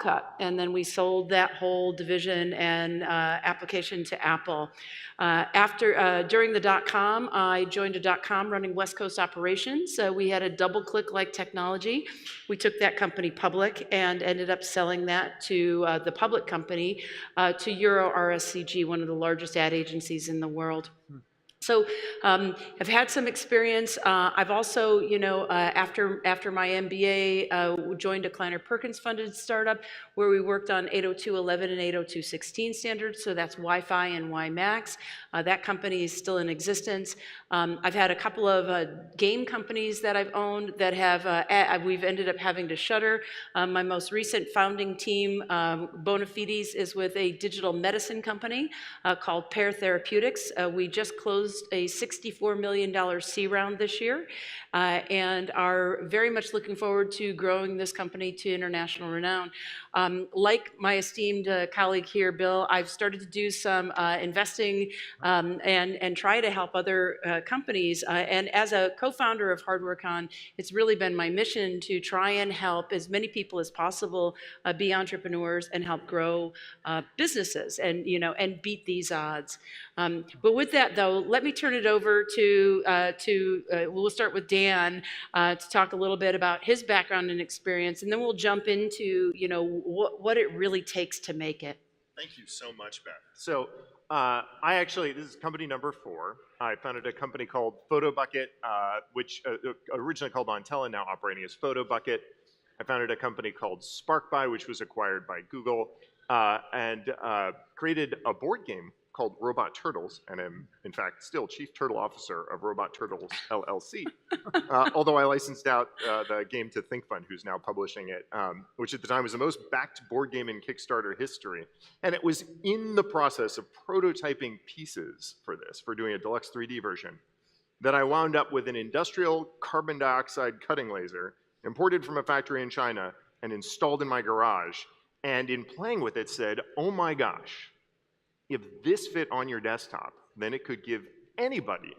Cup, and then we sold that whole division and application to Apple. During the dot-com, I joined a dot-com running West Coast operations. We had a double-click-like technology. We took that company public and ended up selling that to the public company, to Euro RSCG, one of the largest ad agencies in the world. So I've had some experience. I've also, after my MBA, joined a Kleiner Perkins funded startup where we worked on 802.11 and 802.16 standards. So that's Wi-Fi and WiMAX. That company is still in existence. I've had a couple of game companies that I've owned that we've ended up having to shutter. My most recent founding team, Bonafides, is with a digital medicine company called Pear Therapeutics. We just closed a $64 million C round this year and are very much looking forward to growing this company to international renown. Like my esteemed colleague here, Bill, I've started to do some investing and try to help other companies. And as a co-founder of Hardwarecon, it's really been my mission to try and help as many people as possible be entrepreneurs and help grow businesses and beat these odds. But with that, though, let me turn it over we'll start with Dan to talk a little bit about his background and experience, and then we'll jump into what it really takes to make it. Thank you so much, Beth. So this is company number 4. I founded a company called PhotoBucket, which originally called Ontella, now operating as PhotoBucket. I founded a company called SparkBuy, which was acquired by Google, and created a board game called Robot Turtles, and am, in fact, still Chief Turtle Officer of Robot Turtles, LLC. Although I licensed out the game to ThinkFun, who's now publishing it, which at the time was the most backed board game in Kickstarter history. And it was in the process of prototyping pieces for doing a deluxe 3D version, that I wound up with an industrial carbon dioxide cutting laser imported from a factory in China and installed in my garage. And in playing with it said, oh my gosh, if this fit on your desktop, then it could give anybody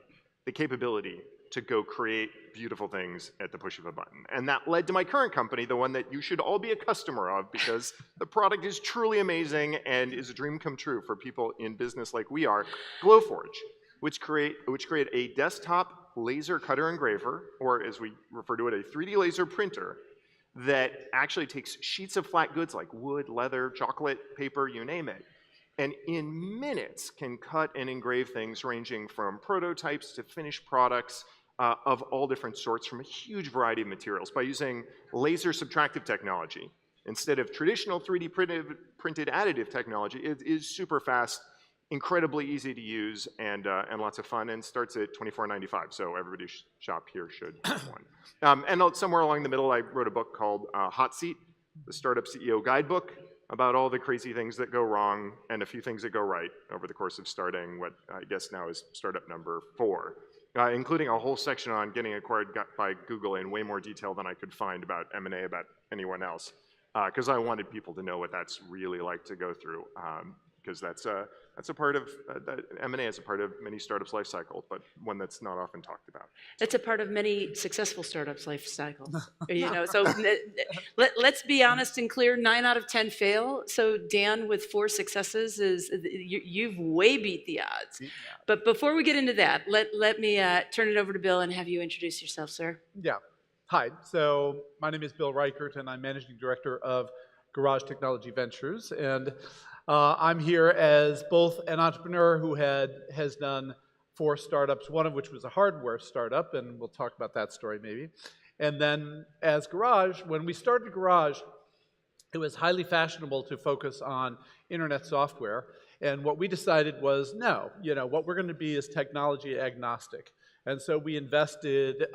the capability to go create beautiful things at the push of a button. And that led to my current company, the one that you should all be a customer of, because the product is truly amazing and is a dream come true for people in business like we are, Glowforge, which create a desktop laser cutter engraver, or as we refer to it, a 3D laser printer that actually takes sheets of flat goods like wood, leather, chocolate, paper, you name it, and in minutes can cut and engrave things ranging from prototypes to finished products of all different sorts from a huge variety of materials by using laser subtractive technology. Instead of traditional 3D printed additive technology, it is super fast, incredibly easy to use, and lots of fun, and starts at $24.95, so everybody shop here should have one. And somewhere along the middle, I wrote a book called Hot Seat, the Startup CEO Guidebook, about all the crazy things that go wrong and a few things that go right over the course of starting what I guess now is startup number 4, including a whole section on getting acquired by Google in way more detail than I could find about M&A about anyone else, because I wanted people to know what that's really like to go through, because that's a part of, M&A is a part of many startups' life cycle, but one that's not often talked about. It's a part of many successful startups' life cycles. So let's be honest and clear, 9 out of 10 fail. So Dan, with 4 successes, you've way beat the odds. Yeah. But before we get into that, let me turn it over to Bill and have you introduce yourself, sir. Yeah. Hi. So my name is Bill Reichert, and I'm Managing Director of Garage Technology Ventures. And I'm here as both an entrepreneur who has done 4 startups, one of which was a hardware startup, and we'll talk about that story maybe. And then as Garage, when we started Garage, it was highly fashionable to focus on internet software. And what we decided was, no, what we're going to be is technology agnostic. And so we invested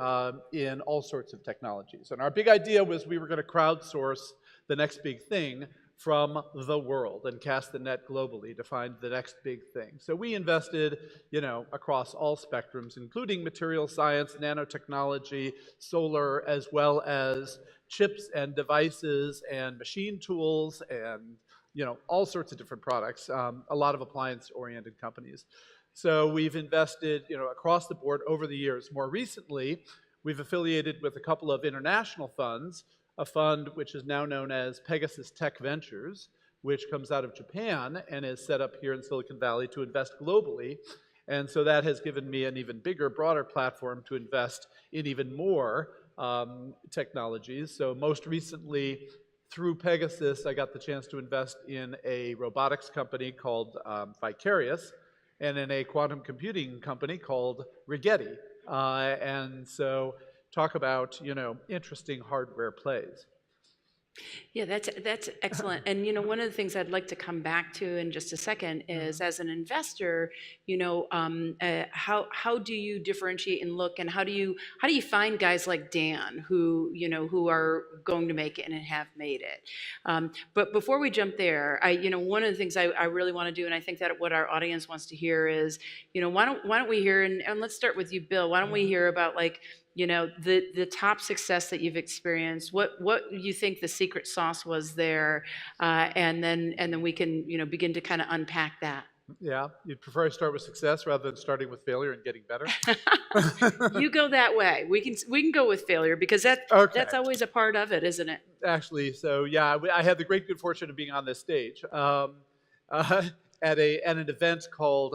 in all sorts of technologies. And our big idea was we were going to crowdsource the next big thing from the world and cast the net globally to find the next big thing. So we invested, across all spectrums, including material science, nanotechnology, solar, as well as chips and devices and machine tools and, all sorts of different products, a lot of appliance-oriented companies. So we've invested, across the board over the years. More recently, we've affiliated with a couple of international funds a fund which is now known as Pegasus Tech Ventures, which comes out of Japan and is set up here in Silicon Valley to invest globally. And so that has given me an even bigger, broader platform to invest in even more technologies. So most recently, through Pegasus, I got the chance to invest in a robotics company called Vicarious and in a quantum computing company called Rigetti. And so talk about, interesting hardware plays. Yeah, that's excellent. And one of the things I'd like to come back to in just a second is, as an investor, how do you differentiate and look, and how do you find guys like Dan who who are going to make it and have made it? But before we jump there, one of the things I really want to do, and I think that what our audience wants to hear is, why don't we hear, and let's start with you, Bill. Why don't we hear about the top success that you've experienced, what you think the secret sauce was there, and then we can begin to kind of unpack that. Yeah, you'd prefer I start with success rather than starting with failure and getting better? You go that way. We can go with failure, because that's always a part of it, isn't it? Actually, so yeah, I had the great good fortune of being on this stage at an event called.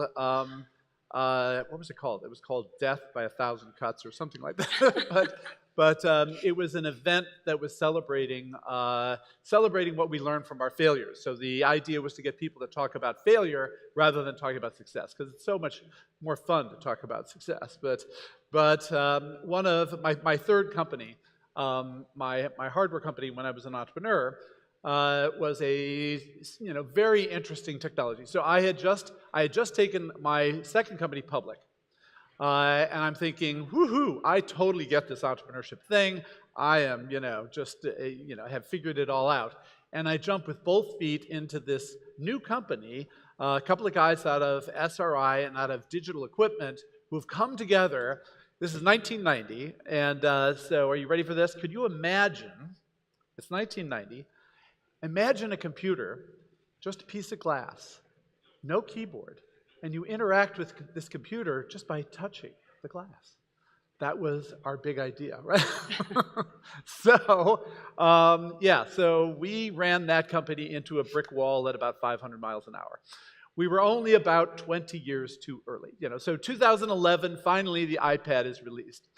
What was it called? It was called Death by a Thousand Cuts or something like that. but it was an event that was celebrating what we learned from our failures. So the idea was to get people to talk about failure rather than talking about success, because it's so much more fun to talk about success. But one of my third company, my hardware company when I was an entrepreneur, was a very interesting technology. So I had just taken my second company public, and I'm thinking, woohoo! I totally get this entrepreneurship thing. I am have figured it all out, and I jump with both feet into this new company. A couple of guys out of SRI and out of Digital Equipment who have come together. This is 1990, and so are you ready for this? Could you imagine? It's 1990. Imagine a computer, just a piece of glass, no keyboard, and you interact with this computer just by touching the glass. That was our big idea, right? So we ran that company into a brick wall at about 500 miles an hour. We were only about 20 years too early. So 2011, finally the iPad is released.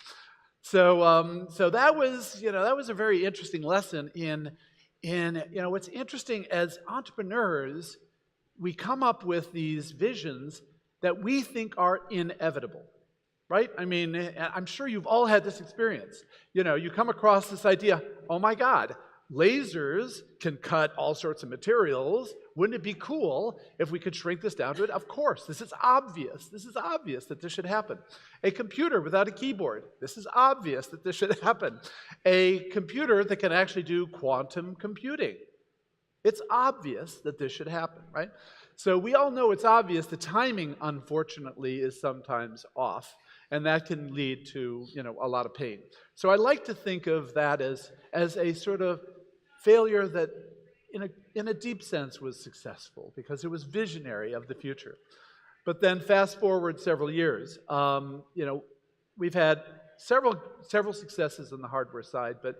So that was a very interesting lesson in what's interesting as entrepreneurs, we come up with these visions that we think are inevitable, right? I mean, I'm sure you've all had this experience. You come across this idea, oh my God, lasers can cut all sorts of materials. Wouldn't it be cool if we could shrink this down to it? Of course, this is obvious. This is obvious that this should happen. A computer without a keyboard. This is obvious that this should happen. A computer that can actually do quantum computing. It's obvious that this should happen, right? So we all know it's obvious. The timing, unfortunately, is sometimes off, and that can lead to a lot of pain. So I like to think of that as a sort of failure that, in a deep sense, was successful because it was visionary of the future. But then fast forward several years, we've had several successes on the hardware side, but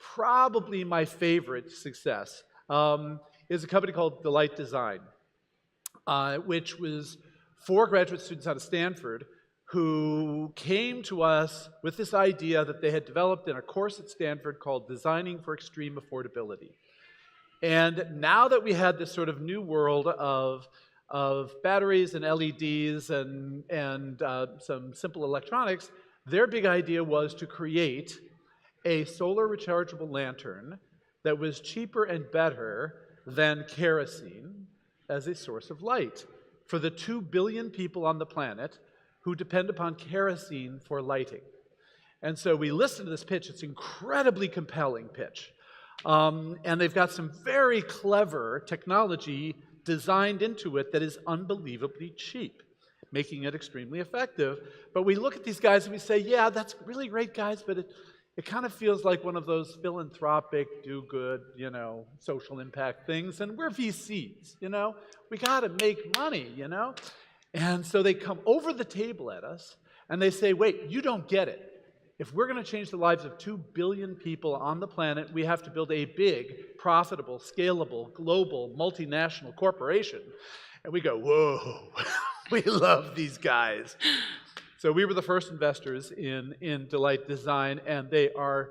probably my favorite success is a company called Delight Design, which was 4 graduate students out of Stanford who came to us with this idea that they had developed in a course at Stanford called Designing for Extreme Affordability. And now that we had this sort of new world of batteries and LEDs and some simple electronics, their big idea was to create a solar rechargeable lantern that was cheaper and better than kerosene as a source of light for the 2 billion people on the planet who depend upon kerosene for lighting. And so we listened to this pitch. It's an incredibly compelling pitch. And they've got some very clever technology designed into it that is unbelievably cheap, making it extremely effective. But we look at these guys and we say, yeah, that's really great, guys, but it kind of feels like one of those philanthropic, do-good, social impact things. And we're VCs, We got to make money, And so they come over the table at us and they say, wait, you don't get it. if we're going to change the lives of 2 billion people on the planet, we have to build a big, profitable, scalable, global, multinational corporation. And we go, whoa, we love these guys. So we were the first investors in Delight Design, and they are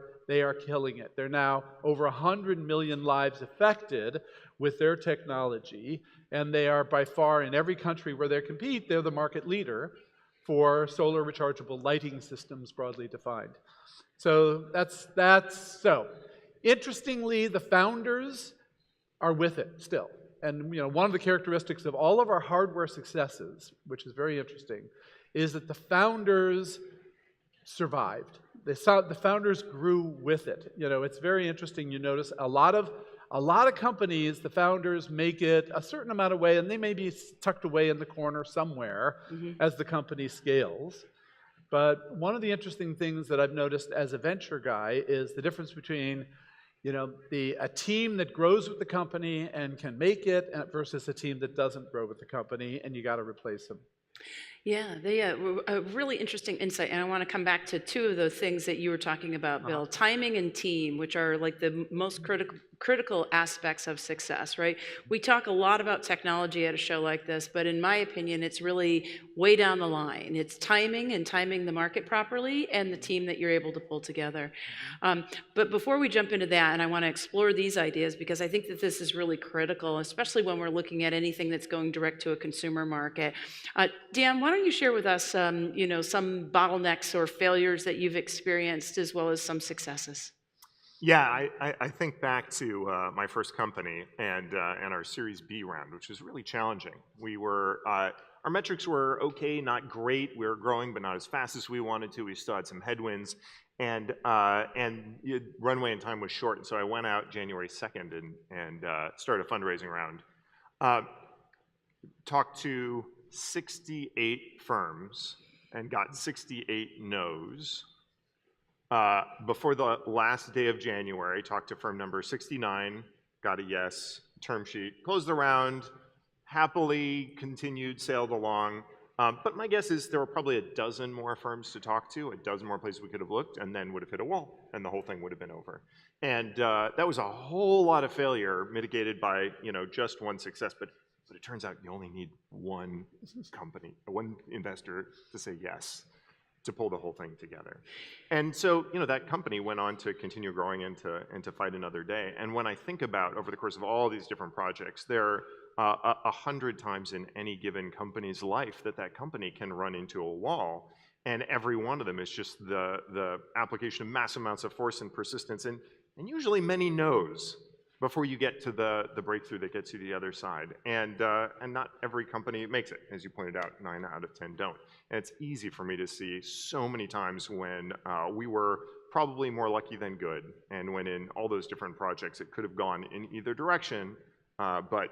killing it. They're now over 100 million lives affected with their technology, and they are by far, in every country where they compete, they're the market leader for solar rechargeable lighting systems, broadly defined. So that's so. Interestingly, the founders are with it still. And one of the characteristics of all of our hardware successes, which is very interesting, is that the founders survived. The founders grew with it. It's very interesting. You notice a lot of companies, the founders make it a certain amount of way, and they may be tucked away in the corner somewhere as the company scales. But one of the interesting things that I've noticed as a venture guy is the difference between a team that grows with the company and can make it versus a team that doesn't grow with the company, and you got to replace them. Yeah, a really interesting insight, and I want to come back to two of those things that you were talking about, Bill. Timing and team, which are like the most critical aspects of success, right? We talk a lot about technology at a show like this, but in my opinion, it's really way down the line. It's timing and timing the market properly and the team that you're able to pull together. But before we jump into that, and I want to explore these ideas because I think that this is really critical, especially when we're looking at anything that's going direct to a consumer market. Dan, why don't you share with us some bottlenecks or failures that you've experienced as well as some successes? Yeah, I think back to my first company and our Series B round, which was really challenging. We were our metrics were okay, not great. We were growing, but not as fast as we wanted to. We still had some headwinds, and runway and time was short. And so I went out January 2nd and started a fundraising round. Talked to 68 firms and got 68 no's. Before the last day of January, talked to firm number 69, got a yes, term sheet, closed the round, happily continued, sailed along. But my guess is there were probably a dozen more firms to talk to, a dozen more places we could have looked, and then would have hit a wall, and the whole thing would have been over. And that was a whole lot of failure mitigated by just one success. But it turns out you only need one company, one investor to say yes, to pull the whole thing together. And so, that company went on to continue growing and to fight another day. And when I think about over the course of all these different projects, there are 100 times in any given company's life that company can run into a wall. And every one of them is just the application of mass amounts of force and persistence and usually many no's before you get to the breakthrough that gets you to the other side. And not every company makes it. As you pointed out, 9 out of 10 don't. And it's easy for me to see so many times when we were probably more lucky than good, and when in all those different projects it could have gone in either direction, but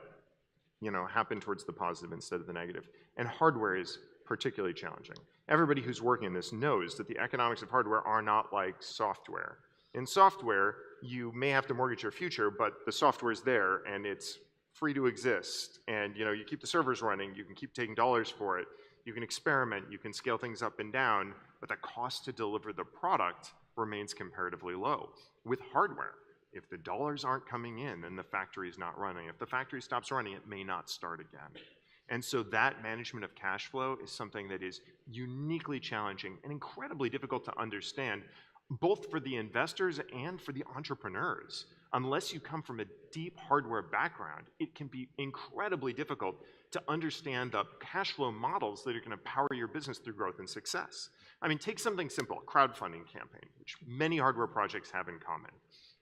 happened towards the positive instead of the negative. And hardware is particularly challenging. Everybody who's working in this knows that the economics of hardware are not like software. In software, you may have to mortgage your future, but the software is there and it's free to exist. And you keep the servers running, you can keep taking dollars for it, you can experiment, you can scale things up and down, but the cost to deliver the product remains comparatively low. With hardware, if the dollars aren't coming in, then the factory is not running. If the factory stops running, it may not start again. And so that management of cash flow is something that is uniquely challenging and incredibly difficult to understand, both for the investors and for the entrepreneurs. Unless you come from a deep hardware background, it can be incredibly difficult to understand the cash flow models that are going to power your business through growth and success. I mean, take something simple, a crowdfunding campaign, which many hardware projects have in common.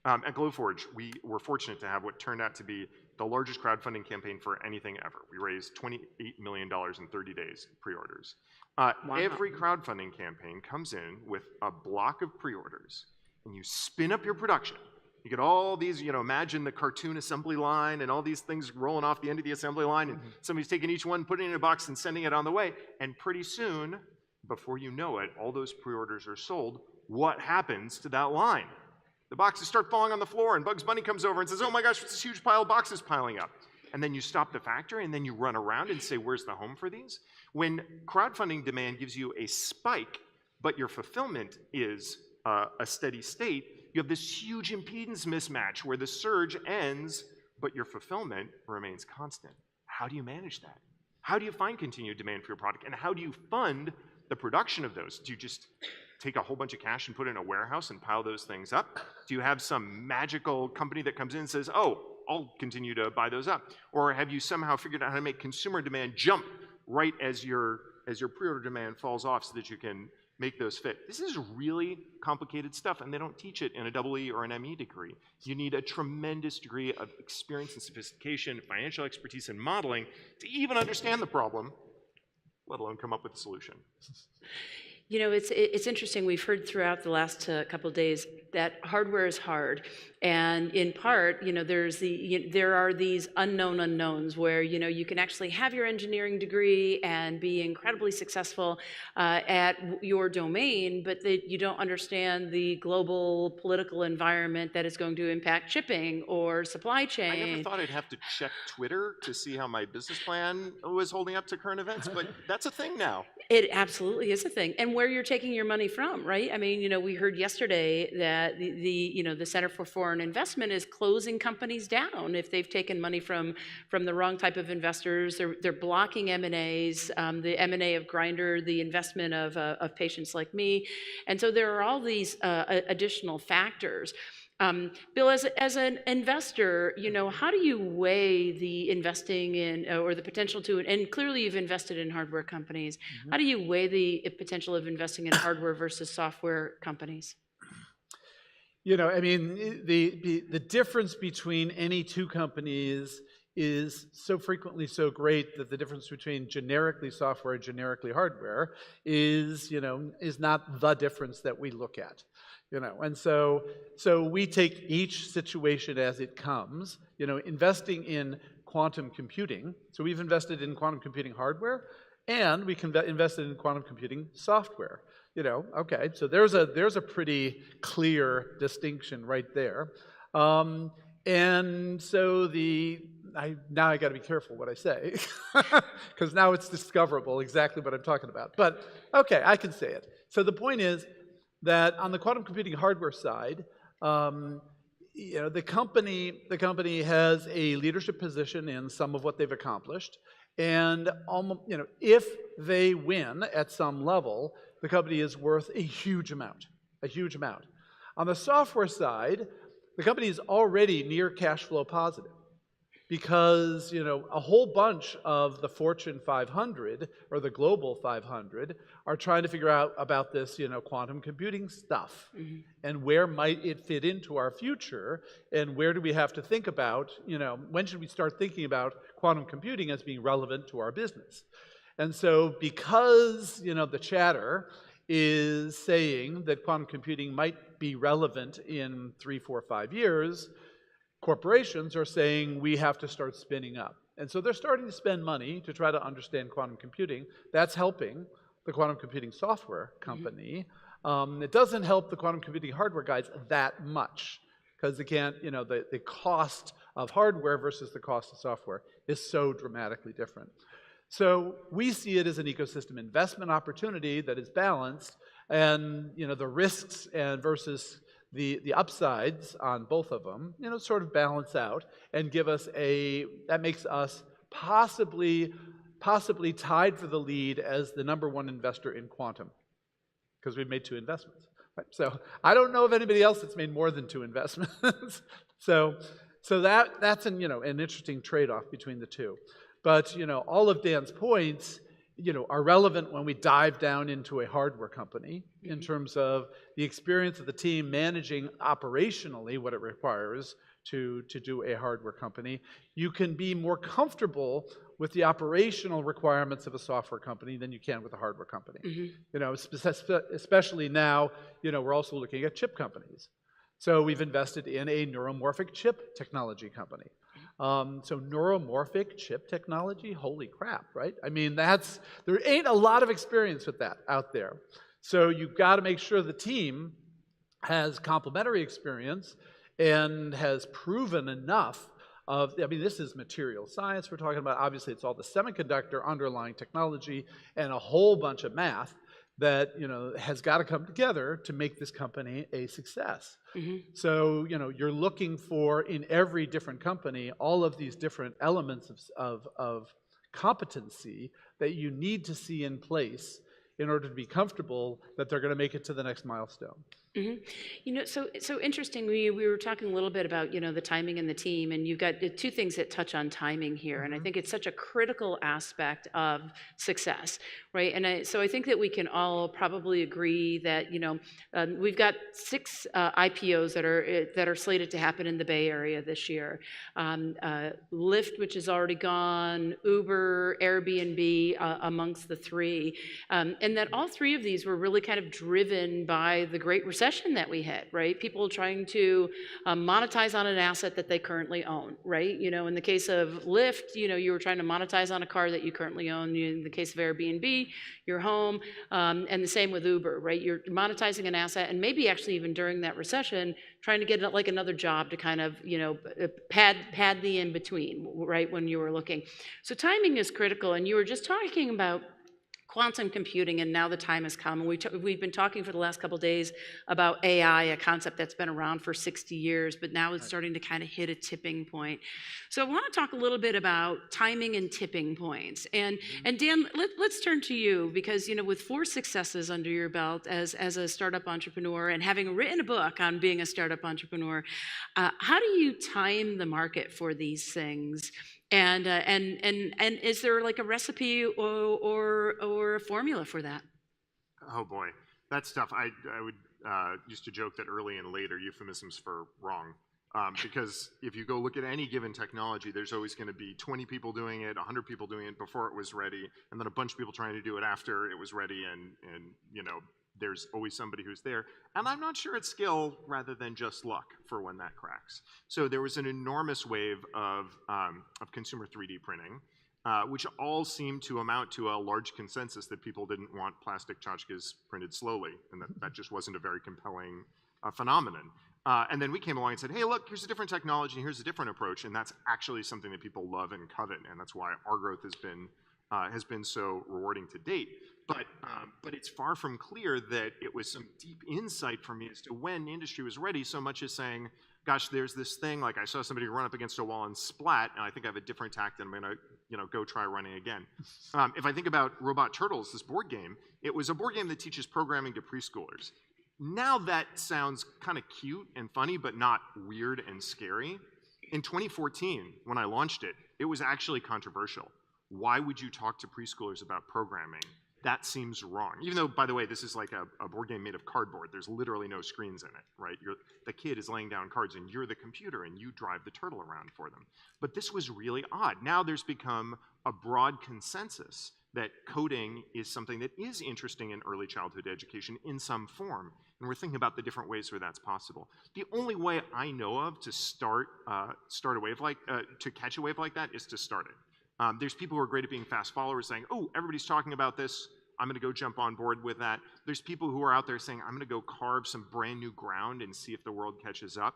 At Glowforge, we were fortunate to have what turned out to be the largest crowdfunding campaign for anything ever. We raised $28 million in 30 days pre-orders. Wow. Every crowdfunding campaign comes in with a block of pre-orders, and you spin up your production. You get all these, imagine the cartoon assembly line and all these things rolling off the end of the assembly line, and somebody's taking each one, putting it in a box, and sending it on the way. And pretty soon, before you know it, all those pre-orders are sold. What happens to that line? The boxes start falling on the floor, and Bugs Bunny comes over and says, "Oh my gosh, what's this huge pile of boxes piling up?" And then you stop the factory, and then you run around and say, "Where's the home for these?" When crowdfunding demand gives you a spike but your fulfillment is a steady state, you have this huge impedance mismatch where the surge ends, but your fulfillment remains constant. How do you manage that? How do you find continued demand for your product? And how do you fund the production of those? Do you just take a whole bunch of cash and put it in a warehouse and pile those things up? Do you have some magical company that comes in and says, oh, I'll continue to buy those up? Or have you somehow figured out how to make consumer demand jump right as your pre-order demand falls off so that you can make those fit? This is really complicated stuff, and they don't teach it in a EE or an ME degree. You need a tremendous degree of experience and sophistication, financial expertise, and modeling to even understand the problem, let alone come up with a solution. You know, it's interesting. We've heard throughout the last couple of days that hardware is hard, and in part, you know, there are these unknown unknowns where, you know, you can actually have your engineering degree and be incredibly successful at your domain, but that you don't understand the global political environment that is going to impact shipping or supply chain. I never thought I'd have to check Twitter to see how my business plan was holding up to current events, but that's a thing now. It absolutely is a thing, and where you're taking your money from, right? I mean, you know, we heard yesterday that the Center for Foreign Investment is closing companies down if they've taken money from the wrong type of investors. They're blocking M&As, the M&A of Grindr, the investment of patients like me, and so there are all these additional factors. Bill, as an investor, you know, how do you weigh the investing in or the potential to, and clearly you've invested in hardware companies, how do you weigh the potential of investing in hardware versus software companies? You know, I mean, the difference between any two companies is so frequently so great that the difference between generically software and generically hardware is, you know, is not the difference that we look at. You know, and so we take each situation as it comes. You know, investing in quantum computing. So we've invested in quantum computing hardware, and we invested in quantum computing software. You know, okay, so there's a pretty clear distinction right there. And so now I got to be careful what I say, because now it's discoverable exactly what I'm talking about. But okay, I can say it. So the point is that on the quantum computing hardware side, you know, the company has a leadership position in some of what they've accomplished, and almost, you know, if they win at some level, the company is worth a huge amount, a huge amount. On the software side, the company is already near cash flow positive, because, you know, a whole bunch of the Fortune 500 or the Global 500 are trying to figure out about this, you know, quantum computing stuff, and where might it fit into our future, and where do we have to think about, you know, when should we start thinking about quantum computing as being relevant to our business? And so because, you know, the chatter is saying that quantum computing might be relevant in 3, 4, 5 years, corporations are saying we have to start spinning up. And so they're starting to spend money to try to understand quantum computing. That's helping the quantum computing software company. It doesn't help the quantum computing hardware guys that much, because they can't, you know, the cost of hardware versus the cost of software is so dramatically different. So we see it as an ecosystem investment opportunity that is balanced, and, you know, the risks and versus the upsides on both of them, you know, sort of balance out and give us that makes us possibly tied for the lead as the #1 investor in quantum, because we've made 2 investments. Right? So I don't know of anybody else that's made more than 2 investments. so that's an interesting trade-off between the two. But, you know, all of Dan's points, you know, are relevant when we dive down into a hardware company in terms of the experience of the team managing operationally what it requires to do a hardware company. You can be more comfortable with the operational requirements of a software company than you can with a hardware company. You know, especially now, you know, we're also looking at chip companies. So we've invested in a neuromorphic chip technology company. So neuromorphic chip technology, holy crap, right? I mean, there ain't a lot of experience with that out there. So you've got to make sure the team has complementary experience and has proven enough of, I mean, this is material science we're talking about. Obviously, it's all the semiconductor underlying technology and a whole bunch of math. that has got to come together to make this company a success. Mhm. So you're looking for in every different company all of these different elements of competency that you need to see in place in order to be comfortable that they're going to make it to the next milestone. So interesting. We were talking a little bit about the timing and the team, and you've got the two things that touch on timing here, and I think it's such a critical aspect of success, right? So I think that we can all probably agree that we've got 6 IPOs that are slated to happen in the Bay Area this year. Lyft, which is already gone, Uber, Airbnb, amongst the 3, and that all 3 of these were really kind of driven by the Great Recession that we hit, right? People trying to monetize on an asset that they currently own, right? In the case of Lyft, you were trying to monetize on a car that you currently own. In the case of Airbnb, your home, and the same with Uber, right? You're monetizing an asset, and maybe actually even during that recession, trying to get like another job to kind of pad the in between, right? When you were looking, so timing is critical. And you were just talking about quantum computing, and now the time has come. And we've been talking for the last couple of days about AI, a concept that's been around for 60 years, but now it's starting to kind of hit a tipping point. So I want to talk a little bit about timing and tipping points. And Dan, let's turn to you, because with 4 successes under your belt as a startup entrepreneur, and having written a book on being a startup entrepreneur, how do you time the market for these things? And is there like a recipe or a formula for that? Oh boy, that's tough. I would used to joke that early and late are euphemisms for wrong. Because if you go look at any given technology, there's always going to be 20 people doing it, 100 people doing it before it was ready, and then a bunch of people trying to do it after it was ready, and there's always somebody who's there. And I'm not sure it's skill rather than just luck for when that cracks. So there was an enormous wave of consumer 3D printing, which all seemed to amount to a large consensus that people didn't want plastic tchotchkes printed slowly, and that just wasn't a very compelling phenomenon. And then we came along and said, hey, look, here's a different technology, and here's a different approach, and that's actually something that people love and covet, and that's why our growth has been so rewarding to date. But it's far from clear that it was some deep insight for me as to when the industry was ready, so much as saying, gosh, there's this thing, like I saw somebody run up against a wall and splat, and I think I have a different tact, and I'm gonna go try running again. If I think about Robot Turtles, this board game, it was a board game that teaches programming to preschoolers. Now that sounds kind of cute and funny, but not weird and scary. In 2014, when I launched it, it was actually controversial. Why would you talk to preschoolers about programming? That seems wrong. Even though, by the way, this is like a board game made of cardboard. There's literally no screens in it, right? The kid is laying down cards, and you're the computer, and you drive the turtle around for them. But this was really odd. Now there's become a broad consensus that coding is something that is interesting in early childhood education in some form. And we're thinking about the different ways where that's possible. The only way I know of to start a wave to catch a wave like that is to start it. There's people who are great at being fast followers, saying, oh, everybody's talking about this, I'm gonna go jump on board with that. There's people who are out there saying, I'm gonna go carve some brand new ground and see if the world catches up.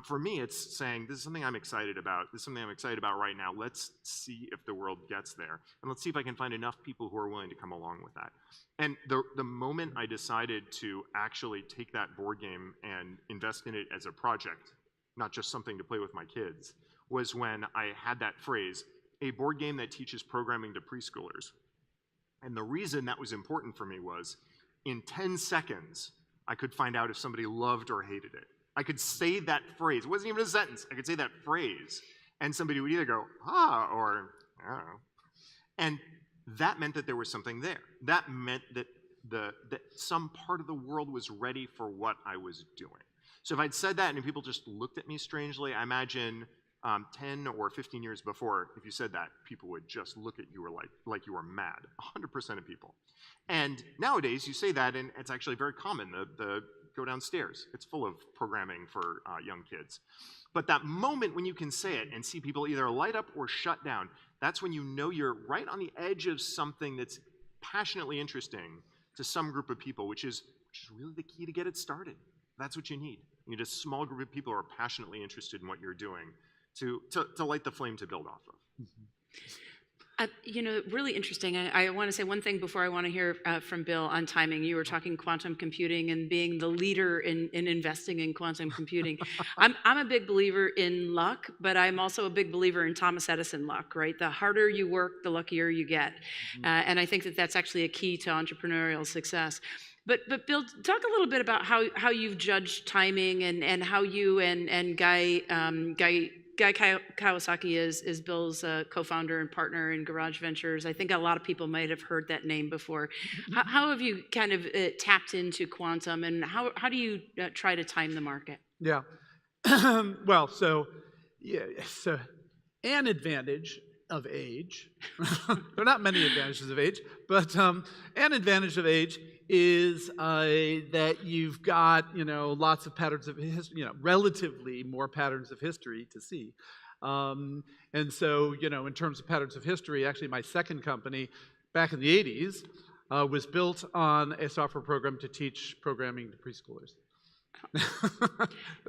For me, it's saying, this is something I'm excited about. This is something I'm excited about right now. Let's see if the world gets there. And let's see if I can find enough people who are willing to come along with that. And the moment I decided to actually take that board game and invest in it as a project, not just something to play with my kids, was when I had that phrase, a board game that teaches programming to preschoolers. And the reason that was important for me was, in 10 seconds, I could find out if somebody loved or hated it. I could say that phrase. It wasn't even a sentence. I could say that phrase, and somebody would either go, ah, or, I don't know. And that meant that there was something there. That meant that that some part of the world was ready for what I was doing. So if I'd said that and people just looked at me strangely, I imagine 10 or 15 years before, if you said that, people would just look at you like you were mad, 100% of people. And nowadays, you say that, and it's actually very common. The go downstairs, it's full of programming for young kids. But that moment when you can say it and see people either light up or shut down, that's when you know you're right on the edge of something that's passionately interesting to some group of people, which is really the key to get it started. That's what you need. You need a small group of people who are passionately interested in what you're doing to light the flame to build off of. Really interesting. I want to say one thing before I want to hear from Bill on timing. You were talking quantum computing and being the leader in investing in quantum computing. I'm a big believer in luck, but I'm also a big believer in Thomas Edison luck, right? The harder you work, the luckier you get. And I think that that's actually a key to entrepreneurial success. But Bill, talk a little bit about how you've judged timing and how you and Guy Kawasaki is Bill's co-founder and partner in Garage Ventures. I think a lot of people might have heard that name before. How have you kind of tapped into quantum, and how do you try to time the market? Yeah. Well, so an advantage of age, there are not many advantages of age, but an advantage of age is that you've got, lots of patterns of history, relatively more patterns of history to see. And so, in terms of patterns of history, actually my second company back in the 80s was built on a software program to teach programming to preschoolers.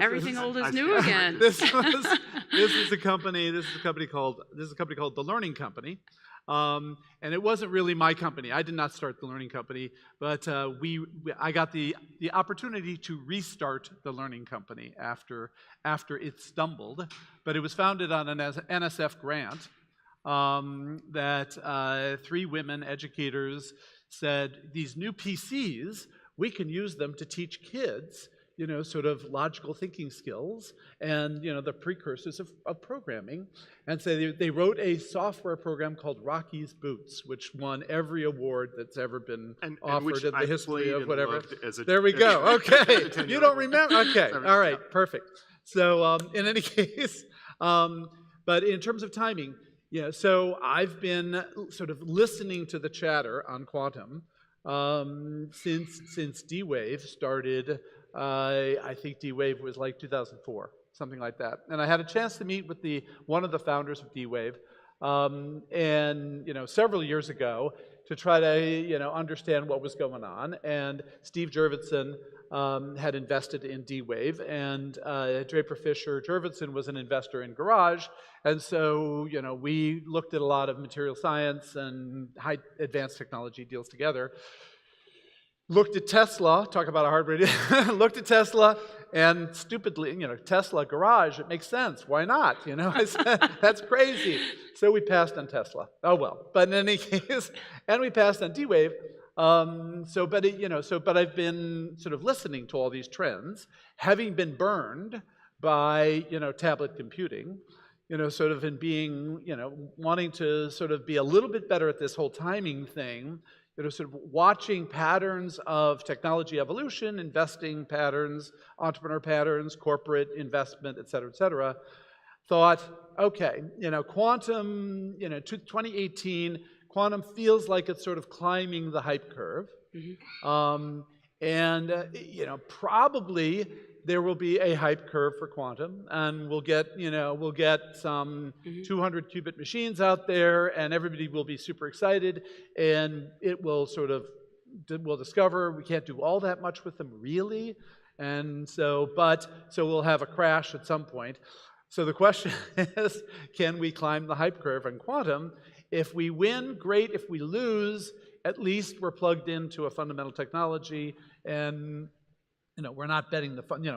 Everything old is new again. This is a company called The Learning Company. And it wasn't really my company. I did not start the Learning Company, but I got the opportunity to restart the Learning Company after it stumbled. But it was founded on an NSF grant that 3 women educators said, these new PCs, we can use them to teach kids sort of logical thinking skills and, the precursors of programming. And so they wrote a software program called Rocky's Boots, which won every award that's ever been offered in the history of whatever. There we go. Okay. You don't remember? Okay. All right. Perfect. So in any case, but in terms of timing, so I've been sort of listening to the chatter on quantum since D-Wave started. I think D-Wave was like 2004, something like that. And I had a chance to meet with one of the founders of D-Wave, and several years ago to try to understand what was going on. And Steve Jurvetson had invested in D-Wave, and Draper Fisher Jurvetson was an investor in Garage. And so we looked at a lot of material science and high advanced technology deals together. Looked at Tesla, talk about a hardware deal, looked at Tesla, and stupidly, Tesla Garage, it makes sense. Why not? I said, that's crazy. So we passed on Tesla. Oh well. But in any case, and we passed on D-Wave. But I've been sort of listening to all these trends, having been burned by, tablet computing, sort of in being, wanting to sort of be a little bit better at this whole timing thing, sort of watching patterns of technology evolution, investing patterns, entrepreneur patterns, corporate investment, et cetera, thought, okay, quantum, 2018, quantum feels like it's sort of climbing the hype curve. Mm-hmm. Probably there will be a hype curve for quantum, and we'll get some 200 qubit machines out there, and everybody will be super excited, and we'll discover we can't do all that much with them really, and so we'll have a crash at some point. So the question is, can we climb the hype curve on quantum? If we win, great. If we lose, at least we're plugged into a fundamental technology, and we're not betting the fund.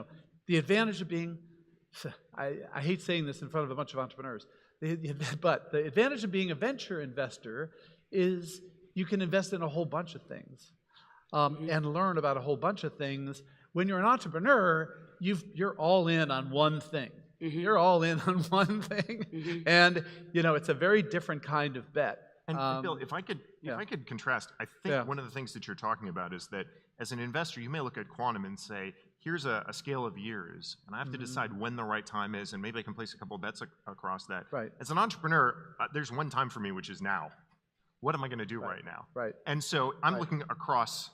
The advantage of being, I hate saying this in front of a bunch of entrepreneurs, but the advantage of being a venture investor is you can invest in a whole bunch of things and learn about a whole bunch of things. When you're an entrepreneur, you're all in on one thing. Mm-hmm. You're all in on one thing, mm-hmm. And it's a very different kind of bet. And Bill, if I could contrast, I think one of the things that you're talking about is that as an investor, you may look at quantum and say, here's a scale of years, and I have to decide when the right time is, and maybe I can place a couple of bets across that. Right. As an entrepreneur, there's one time for me, which is now. What am I going to do right now? Right. And so I'm looking across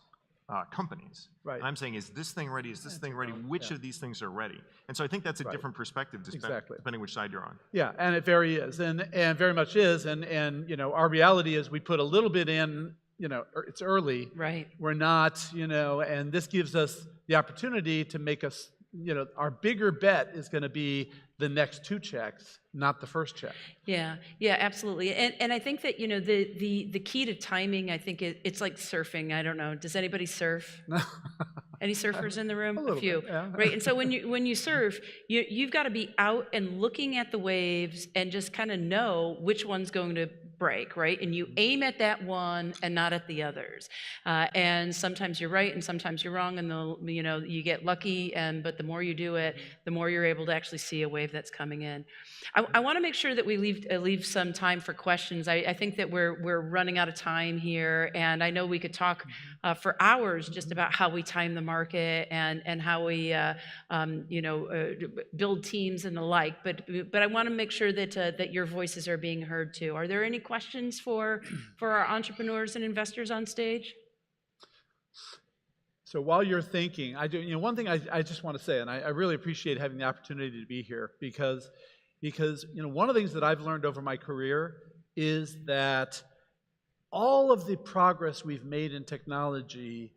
companies. Right. And I'm saying, is this thing ready? Is this thing ready? Which of these things are ready? And so I think that's a different perspective depending which side you're on. Yeah, and it very is, and very much is, and our reality is we put a little bit in, it's early. Right. We're not, and this gives us the opportunity to make us our bigger bet is going to be the next 2 checks, not the first check. Yeah, yeah, absolutely. And I think that, the key to timing, I think it's like surfing. I don't know. Does anybody surf? Any surfers in the room? A little few, bit, yeah. right? And so when you surf, you've got to be out and looking at the waves and just kind of know which one's going to break, right? And you aim at that one and not at the others. And sometimes you're right and sometimes you're wrong, and you get lucky. But the more you do it, the more you're able to actually see a wave that's coming in. I want to make sure that we leave some time for questions. I think that we're running out of time here, and I know we could talk for hours just about how we time the market and how we build teams and the like. But I want to make sure that your voices are being heard too. Are there any questions for our entrepreneurs and investors on stage? So while you're thinking, one thing I just want to say, and I really appreciate having the opportunity to be here because one of the things that I've learned over my career is that all of the progress we've made in technology,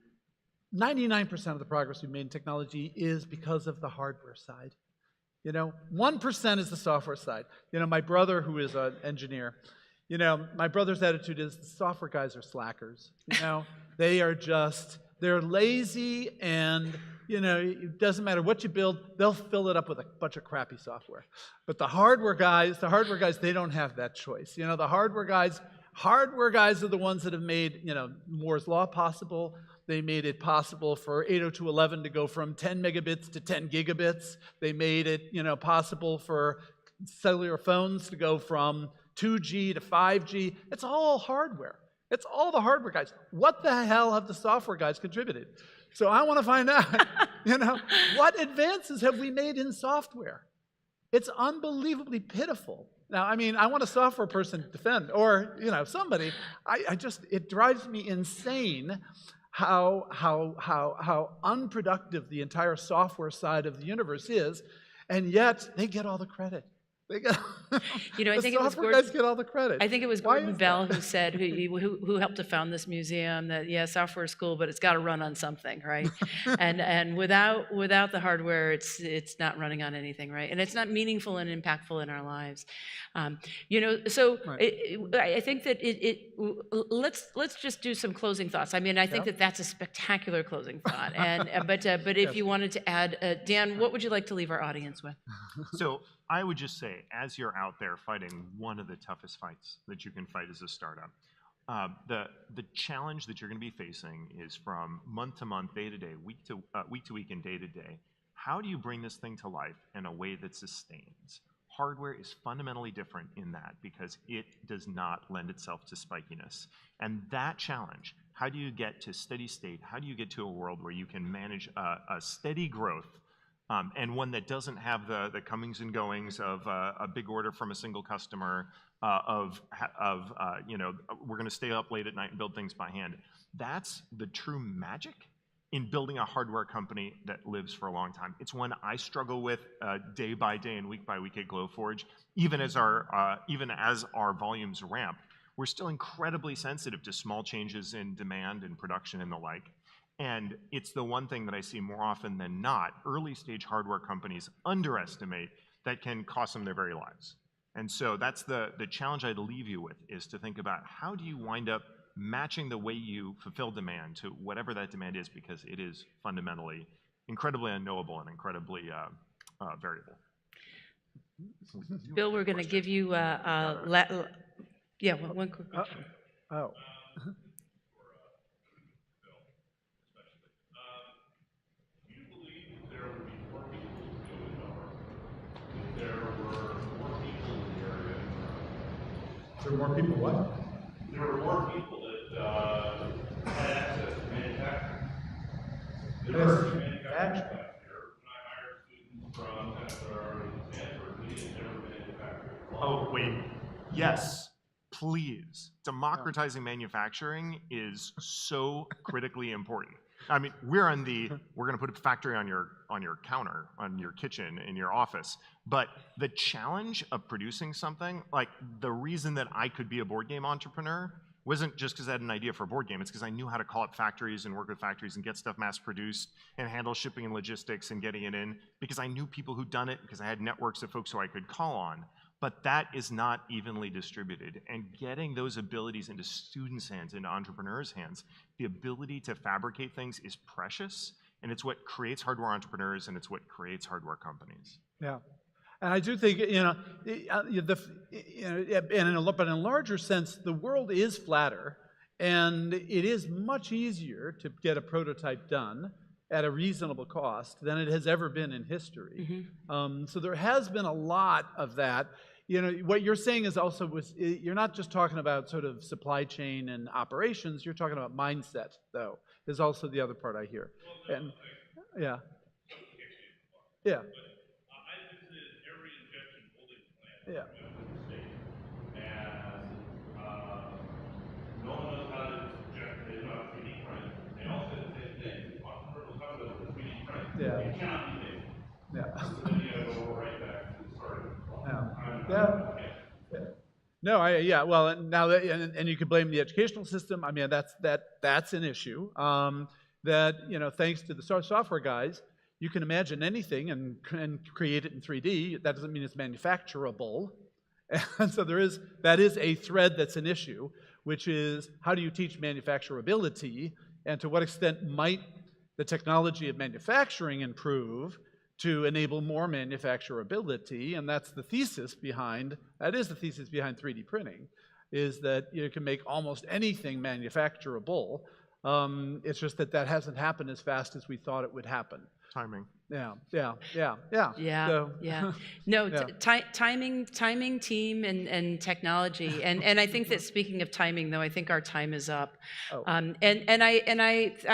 99% of the progress we've made in technology is because of the hardware side. 1% is the software side. My brother, who is an engineer, my brother's attitude is the software guys are slackers. They're lazy, and it doesn't matter what you build, they'll fill it up with a bunch of crappy software. But the hardware guys, they don't have that choice. The hardware guys are the ones that have made, Moore's Law possible. They made it possible for 802.11 to go from 10 megabits to 10 gigabits. They made it, possible for cellular phones to go from 2G to 5G. It's all hardware. It's all the hardware guys. What the hell have the software guys contributed? So I want to find out, what advances have we made in software? It's unbelievably pitiful. Now, I want a software person to defend, or, somebody. It drives me insane how unproductive the entire software side of the universe is, and yet they get all the credit. They get, I think it was software guys get all the credit. I think it was Why Gordon is Bell that? who said, who helped to found this museum, that software is cool, but it's got to run on something, right? and without the hardware, it's not running on anything, right? And it's not meaningful and impactful in our lives. So Right. I think that let's just do some closing thoughts. I think that that's a spectacular closing thought. But if Yes. you wanted to add, Dan, what would you like to leave our audience with? So I would just say, as you're out there fighting one of the toughest fights that you can fight as a startup, the challenge that you're going to be facing is from month to month, day to day, week to week, and day to day. How do you bring this thing to life in a way that sustains? Hardware is fundamentally different in that because it does not lend itself to spikiness. And that challenge, how do you get to steady state? How do you get to a world where you can manage a steady growth, and one that doesn't have the comings and goings of a big order from a single customer, we're going to stay up late at night and build things by hand? That's the true magic in building a hardware company that lives for a long time. It's one I struggle with day by day and week by week at Glowforge. Even as our volumes ramp, we're still incredibly sensitive to small changes in demand and production and the like. And it's the one thing that I see more often than not, early stage hardware companies underestimate that can cost them their very lives. And so that's the challenge I'd leave you with, is to think about how do you wind up matching the way you fulfill demand to whatever that demand is, because it is fundamentally incredibly unknowable and incredibly variable. Bill, we're going to give you one quick question. Oh. There were more people what? There were more people that had access to manufacturing. There were manufacturers back there. When I hired students from SR and Stanford, we had never manufactured. Oh, wait. Yes, please. Democratizing manufacturing is so critically important. We're going to put a factory on your counter, on your kitchen, in your office. But the challenge of producing something, like the reason that I could be a board game entrepreneur wasn't just because I had an idea for a board game, it's because I knew how to call up factories and work with factories and get stuff mass produced and handle shipping and logistics and getting it in, because I knew people who'd done it, because I had networks of folks who I could call on. But that is not evenly distributed. And getting those abilities into students' hands, into entrepreneurs' hands, the ability to fabricate things is precious, and it's what creates hardware entrepreneurs, and it's what creates hardware companies. Yeah. And I do think, but in a larger sense, the world is flatter, and it is much easier to get a prototype done at a reasonable cost than it has ever been in history. So there has been a lot of that. What you're saying is also, you're not just talking about sort of supply chain and operations, you're talking about mindset, though, is also the other part I hear. And yeah. Yeah. I visited every injection molding plant Yeah. in the state, and no one knows how to inject. They don't have 3D print. They all say the same thing. Entrepreneurs will come to us with 3D print. Yeah. It cannot be made. Yeah. So then you gotta go right back to the start. Yeah. No, well, and now that, and you could blame the educational system. I mean, that's an issue. Thanks to the software guys, you can imagine anything and create it in 3D. That doesn't mean it's manufacturable. And so that is a thread that's an issue, which is how do you teach manufacturability, and to what extent might the technology of manufacturing improve to enable more manufacturability? And that's the thesis behind 3D printing, is that you can make almost anything manufacturable. It's just that hasn't happened as fast as we thought it would happen. Timing. Yeah. So, No, yeah. timing, team, and technology. And I think that speaking of timing, though, I think our time is up. Oh. I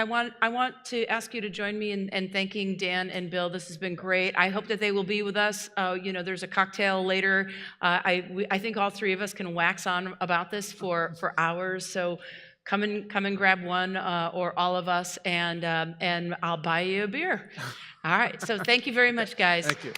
want to ask you to join me in thanking Dan and Bill. This has been great. I hope that they will be with us. There's a cocktail later. I think all three of us can wax on about this for hours. So come and grab one or all of us, and I'll buy you a beer. All right. So thank you very much, guys. Thank you.